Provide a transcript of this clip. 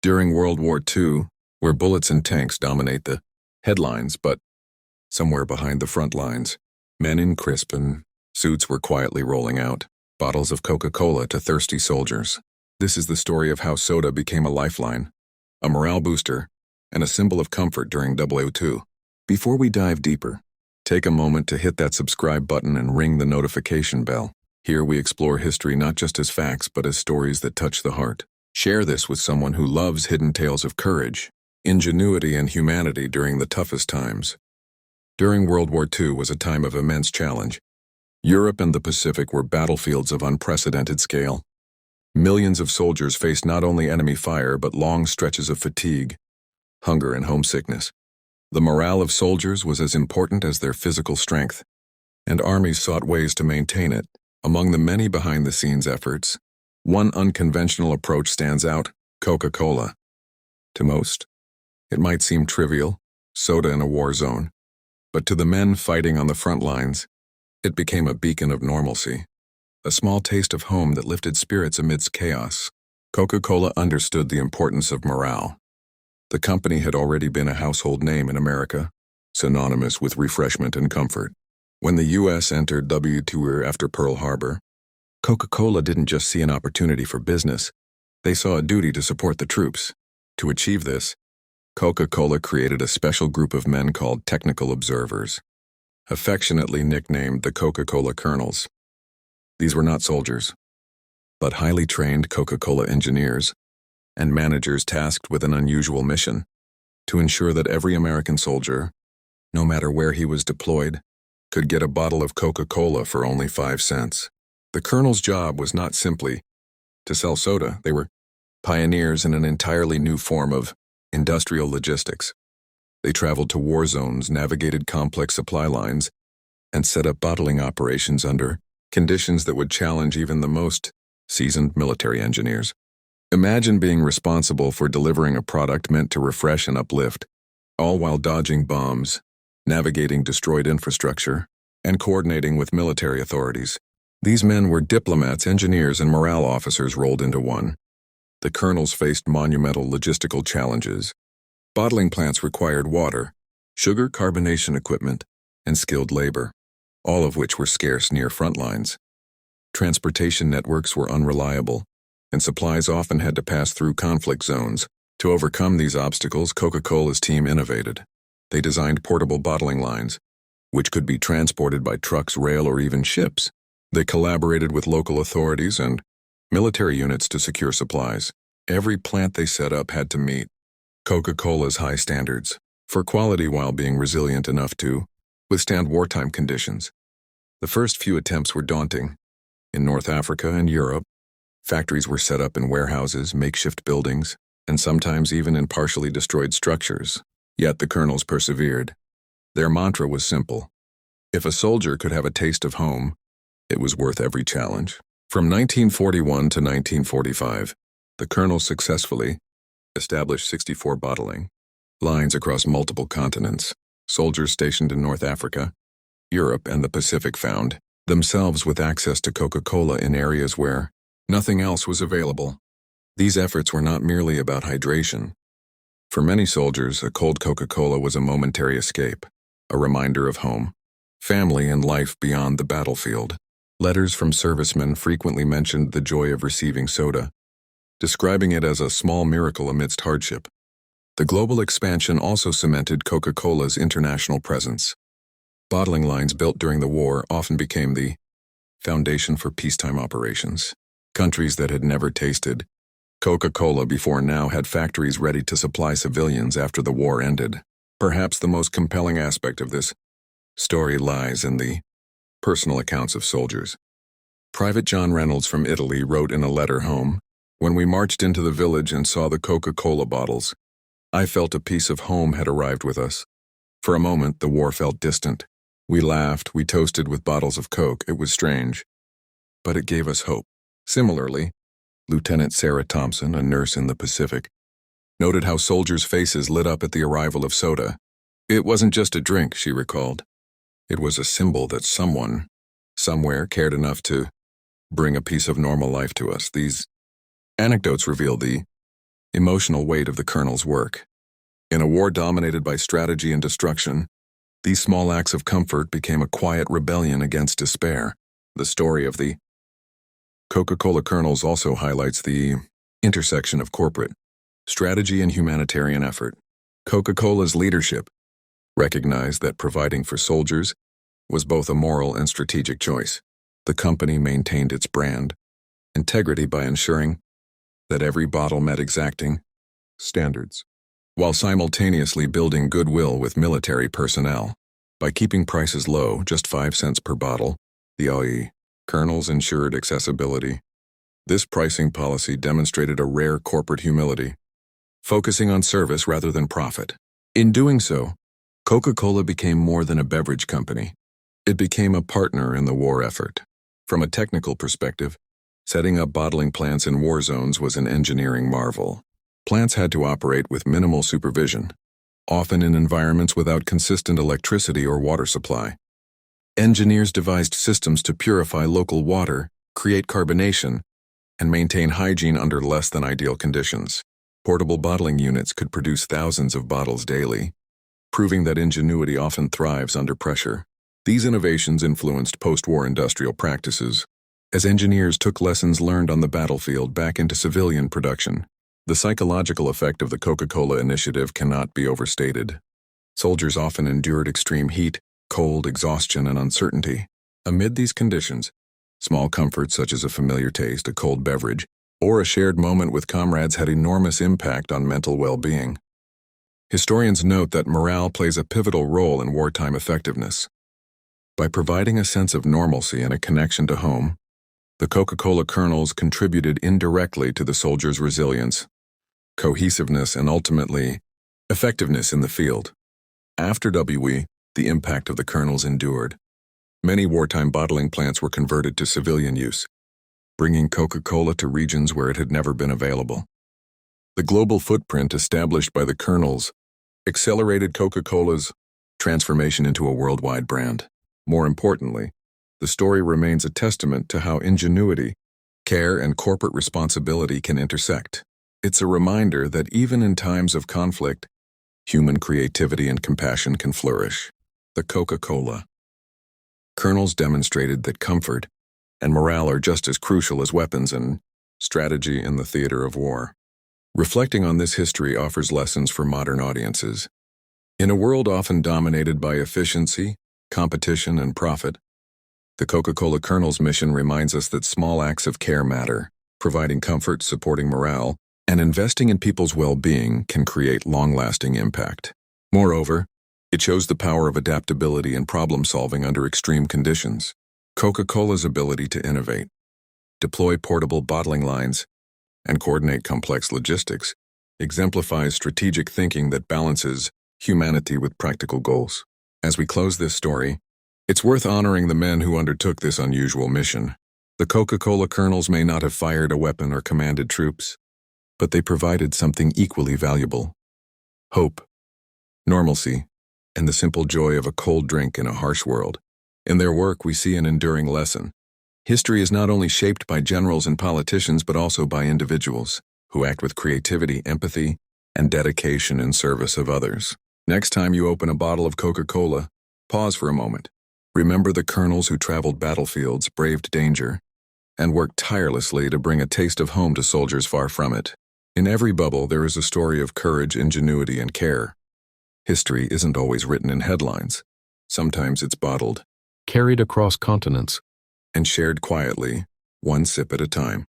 During World War II, where bullets and tanks dominate the headlines, but somewhere behind the front lines, men in crisp and suits were quietly rolling out bottles of Coca-Cola to thirsty soldiers. This is the story of how soda became a lifeline, a morale booster, and a symbol of comfort during WWII. Before we dive deeper, take a moment to hit that subscribe button and ring the notification bell. Here we explore history not just as facts but as stories that touch the heart. Share this with someone who loves hidden tales of courage, ingenuity, and humanity during the toughest times. During World War II was a time of immense challenge. Europe and the Pacific were battlefields of unprecedented scale. Millions of soldiers faced not only enemy fire but long stretches of fatigue, hunger, and homesickness. The morale of soldiers was as important as their physical strength, and armies sought ways to maintain it. Among the many behind-the-scenes efforts, one unconventional approach stands out: Coca-Cola. To most, it might seem trivial, soda in a war zone, but to the men fighting on the front lines, it became a beacon of normalcy, a small taste of home that lifted spirits amidst chaos. Coca-Cola understood the importance of morale. The company had already been a household name in America, synonymous with refreshment and comfort. When the U.S. entered WWII after Pearl Harbor, Coca-Cola didn't just see an opportunity for business, they saw a duty to support the troops. To achieve this, Coca-Cola created a special group of men called technical observers, affectionately nicknamed the Coca-Cola Colonels. These were not soldiers, but highly trained Coca-Cola engineers and managers tasked with an unusual mission: to ensure that every American soldier, no matter where he was deployed, could get a bottle of Coca-Cola for only 5 cents. The colonel's job was not simply to sell soda. They were pioneers in an entirely new form of industrial logistics. They traveled to war zones, navigated complex supply lines, and set up bottling operations under conditions that would challenge even the most seasoned military engineers. Imagine being responsible for delivering a product meant to refresh and uplift, all while dodging bombs, navigating destroyed infrastructure, and coordinating with military authorities. These men were diplomats, engineers, and morale officers rolled into one. The colonels faced monumental logistical challenges. Bottling plants required water, sugar carbonation equipment, and skilled labor, all of which were scarce near front lines. Transportation networks were unreliable, and supplies often had to pass through conflict zones. To overcome these obstacles, Coca-Cola's team innovated. They designed portable bottling lines, which could be transported by trucks, rail, or even ships. They collaborated with local authorities and military units to secure supplies. Every plant they set up had to meet Coca-Cola's high standards for quality while being resilient enough to withstand wartime conditions. The first few attempts were daunting. In North Africa and Europe, factories were set up in warehouses, makeshift buildings, and sometimes even in partially destroyed structures. Yet the colonels persevered. Their mantra was simple: if a soldier could have a taste of home, it was worth every challenge. From 1941 to 1945, the colonels successfully established 64 bottling lines across multiple continents. Soldiers stationed in North Africa, Europe, and the Pacific found themselves with access to Coca-Cola in areas where nothing else was available. These efforts were not merely about hydration. For many soldiers, a cold Coca-Cola was a momentary escape, a reminder of home, family, and life beyond the battlefield. Letters from servicemen frequently mentioned the joy of receiving soda, describing it as a small miracle amidst hardship. The global expansion also cemented Coca-Cola's international presence. Bottling lines built during the war often became the foundation for peacetime operations. Countries that had never tasted Coca-Cola before now had factories ready to supply civilians after the war ended. Perhaps the most compelling aspect of this story lies in the personal accounts of soldiers. Private John Reynolds from Italy wrote in a letter home, "When we marched into the village and saw the Coca-Cola bottles, I felt a piece of home had arrived with us. For a moment, the war felt distant. We laughed, we toasted with bottles of Coke. It was strange, but it gave us hope." Similarly, Lieutenant Sarah Thompson, a nurse in the Pacific, noted how soldiers' faces lit up at the arrival of soda. "It wasn't just a drink," she recalled. "It was a symbol that someone, somewhere, cared enough to bring a piece of normal life to us." These anecdotes reveal the emotional weight of the Colonel's work. In a war dominated by strategy and destruction, these small acts of comfort became a quiet rebellion against despair. The story of the Coca-Cola Colonels also highlights the intersection of corporate strategy and humanitarian effort. Coca-Cola's leadership recognized that providing for soldiers was both a moral and strategic choice. The company maintained its brand integrity by ensuring that every bottle met exacting standards, while simultaneously building goodwill with military personnel. By keeping prices low, just 5 cents per bottle, the WWII Colonels ensured accessibility. This pricing policy demonstrated a rare corporate humility, focusing on service rather than profit. In doing so, Coca-Cola became more than a beverage company. It became a partner in the war effort. From a technical perspective, setting up bottling plants in war zones was an engineering marvel. Plants had to operate with minimal supervision, often in environments without consistent electricity or water supply. Engineers devised systems to purify local water, create carbonation, and maintain hygiene under less than ideal conditions. Portable bottling units could produce thousands of bottles daily, proving that ingenuity often thrives under pressure. These innovations influenced post-war industrial practices, as engineers took lessons learned on the battlefield back into civilian production. The psychological effect of the Coca-Cola initiative cannot be overstated. Soldiers often endured extreme heat, cold, exhaustion, and uncertainty. Amid these conditions, small comforts such as a familiar taste, a cold beverage, or a shared moment with comrades had enormous impact on mental well-being. Historians note that morale plays a pivotal role in wartime effectiveness. By providing a sense of normalcy and a connection to home, the Coca-Cola Colonels contributed indirectly to the soldiers' resilience, cohesiveness, and ultimately, effectiveness in the field. After WWII, the impact of the Colonels endured. Many wartime bottling plants were converted to civilian use, bringing Coca-Cola to regions where it had never been available. The global footprint established by the Colonels accelerated Coca-Cola's transformation into a worldwide brand. More importantly, the story remains a testament to how ingenuity, care, and corporate responsibility can intersect. It's a reminder that even in times of conflict, human creativity and compassion can flourish. The Coca-Cola Colonels demonstrated that comfort and morale are just as crucial as weapons and strategy in the theater of war. Reflecting on this history offers lessons for modern audiences. In a world often dominated by efficiency, competition, and profit, the Coca-Cola Colonels' mission reminds us that small acts of care matter. Providing comfort, supporting morale, and investing in people's well-being can create long-lasting impact. Moreover, it shows the power of adaptability and problem-solving under extreme conditions. Coca-Cola's ability to innovate, deploy portable bottling lines, and coordinate complex logistics exemplifies strategic thinking that balances humanity with practical goals. As we close this story, it's worth honoring the men who undertook this unusual mission. The Coca-Cola Colonels may not have fired a weapon or commanded troops, but they provided something equally valuable: hope, normalcy, and the simple joy of a cold drink in a harsh world. In their work, we see an enduring lesson. History is not only shaped by generals and politicians, but also by individuals who act with creativity, empathy, and dedication in service of others. Next time you open a bottle of Coca-Cola, pause for a moment. Remember the colonels who traveled battlefields, braved danger, and worked tirelessly to bring a taste of home to soldiers far from it. In every bubble, there is a story of courage, ingenuity, and care. History isn't always written in headlines. Sometimes it's bottled, carried across continents, and shared quietly, one sip at a time.